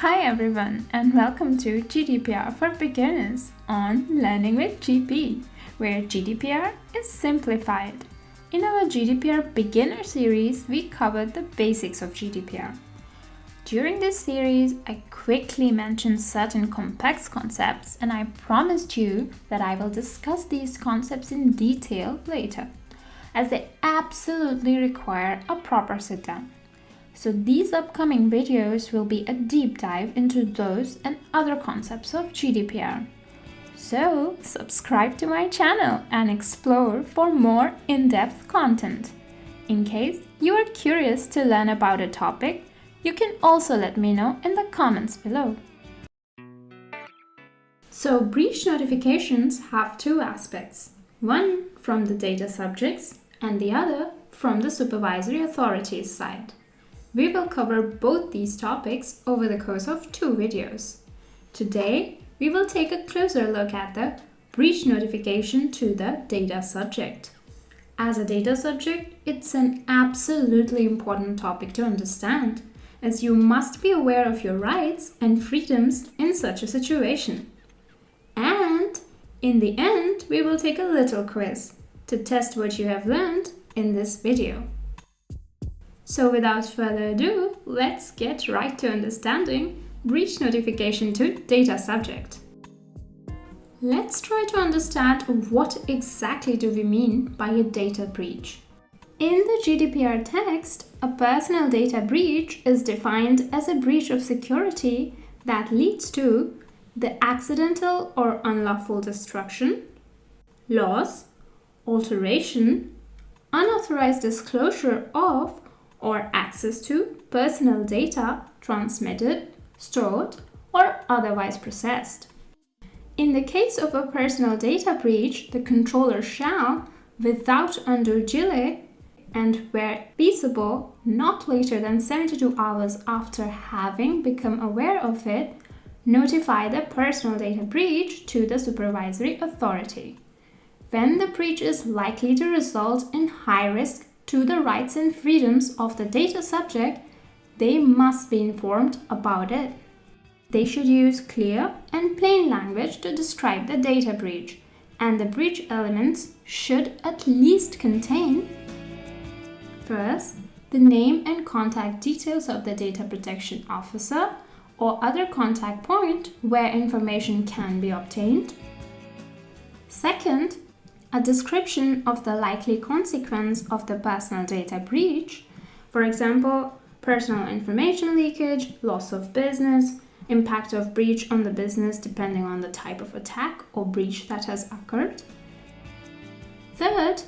Hi everyone and welcome to GDPR for Beginners on Learning with GP, where GDPR is simplified. In our GDPR Beginner series, we covered the basics of GDPR. During this series, I quickly mentioned certain complex concepts and I promised you that I will discuss these concepts in detail later, as they absolutely require a proper sit-down. So these upcoming videos will be a deep dive into those and other concepts of GDPR. So subscribe to my channel and explore for more in-depth content. In case you are curious to learn about a topic, you can also let me know in the comments below. So breach notifications have two aspects, one from the data subjects and the other from the supervisory authorities side. We will cover both these topics over the course of 2 videos. Today, we will take a closer look at the breach notification to the data subject. As a data subject, it's an absolutely important topic to understand, as you must be aware of your rights and freedoms in such a situation. And in the end, we will take a little quiz to test what you have learned in this video. So without further ado, let's get right to understanding breach notification to data subject. Let's try to understand what exactly do we mean by a data breach. In the GDPR text, a personal data breach is defined as a breach of security that leads to the accidental or unlawful destruction, loss, alteration, unauthorized disclosure of or access to personal data transmitted, stored, or otherwise processed. In the case of a personal data breach, the controller shall, without undue delay, and where feasible, not later than 72 hours after having become aware of it, notify the personal data breach to the supervisory authority. When the breach is likely to result in high risk to the rights and freedoms of the data subject, they must be informed about it. They should use clear and plain language to describe the data breach, and the breach elements should at least contain: first, the name and contact details of the data protection officer or other contact point where information can be obtained. Second, a description of the likely consequence of the personal data breach, for example, personal information leakage, loss of business, impact of breach on the business depending on the type of attack or breach that has occurred. Third,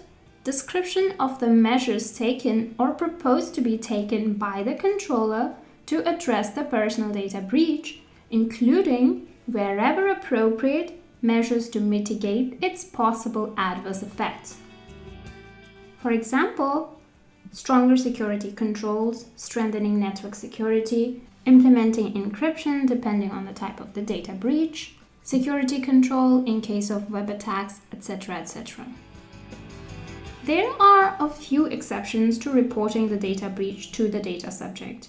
description of the measures taken or proposed to be taken by the controller to address the personal data breach, including, wherever appropriate, measures to mitigate its possible adverse effects. For example, stronger security controls, strengthening network security, implementing encryption depending on the type of the data breach, security control in case of web attacks, etc., etc. There are a few exceptions to reporting the data breach to the data subject.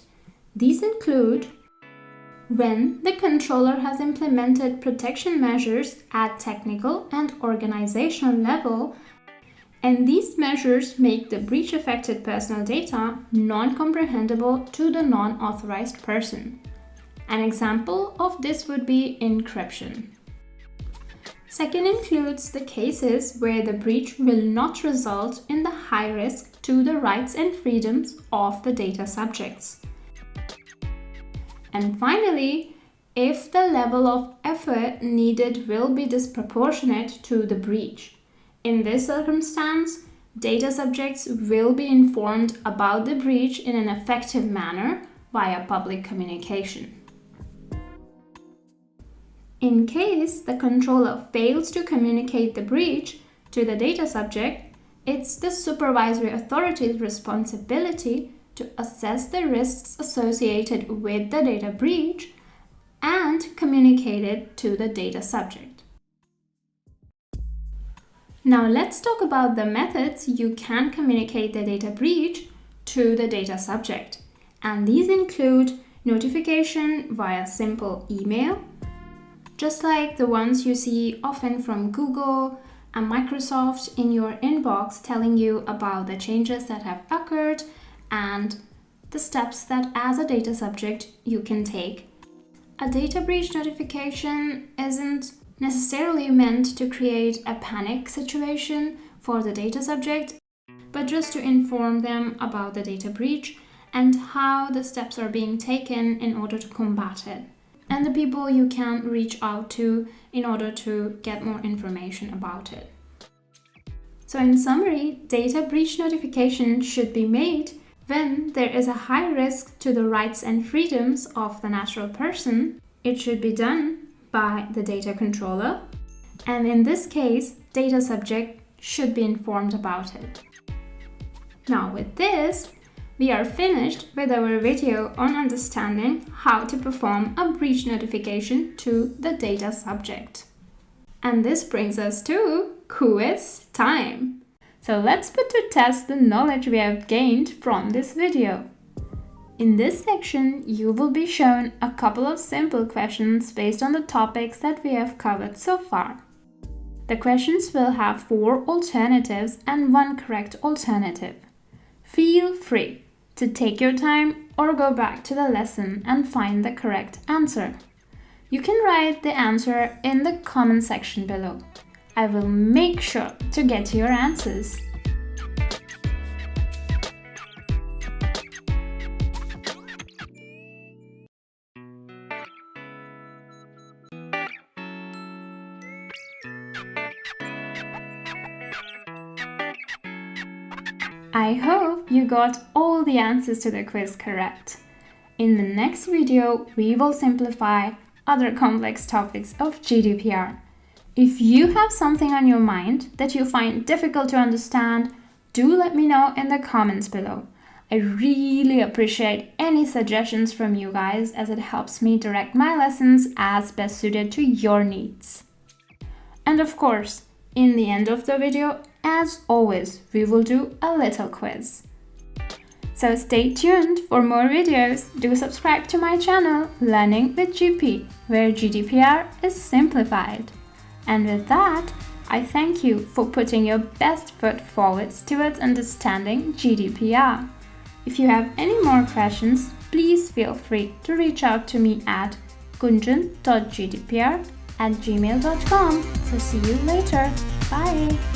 These include when the controller has implemented protection measures at technical and organizational level, and these measures make the breach-affected personal data non-comprehensible to the non-authorized person. An example of this would be encryption. Second includes the cases where the breach will not result in the high risk to the rights and freedoms of the data subjects. And finally, if the level of effort needed will be disproportionate to the breach. In this circumstance, data subjects will be informed about the breach in an effective manner via public communication. In case the controller fails to communicate the breach to the data subject, it's the supervisory authority's responsibility to assess the risks associated with the data breach and communicate it to the data subject. Now let's talk about the methods you can communicate the data breach to the data subject. And these include notification via simple email, just like the ones you see often from Google and Microsoft in your inbox telling you about the changes that have occurred and the steps that as a data subject you can take. A data breach notification isn't necessarily meant to create a panic situation for the data subject, but just to inform them about the data breach and how the steps are being taken in order to combat it, and the people you can reach out to in order to get more information about it. So in summary, data breach notification should be made when there is a high risk to the rights and freedoms of the natural person. It should be done by the data controller, and in this case, data subject should be informed about it. Now with this, we are finished with our video on understanding how to perform a breach notification to the data subject. And this brings us to quiz time. So let's put to test the knowledge we have gained from this video. In this section, you will be shown a couple of simple questions based on the topics that we have covered so far. The questions will have 4 alternatives and 1 correct alternative. Feel free to take your time or go back to the lesson and find the correct answer. You can write the answer in the comment section below. I will make sure to get to your answers. I hope you got all the answers to the quiz correct. In the next video, we will simplify other complex topics of GDPR. If you have something on your mind that you find difficult to understand, do let me know in the comments below. I really appreciate any suggestions from you guys, as it helps me direct my lessons as best suited to your needs. And of course, in the end of the video, as always, we will do a little quiz. So stay tuned for more videos. Do subscribe to my channel, Learning with GP, where GDPR is simplified. And with that, I thank you for putting your best foot forward towards understanding GDPR. If you have any more questions, please feel free to reach out to me at gunjan.gdpr@gmail.com. So see you later. Bye!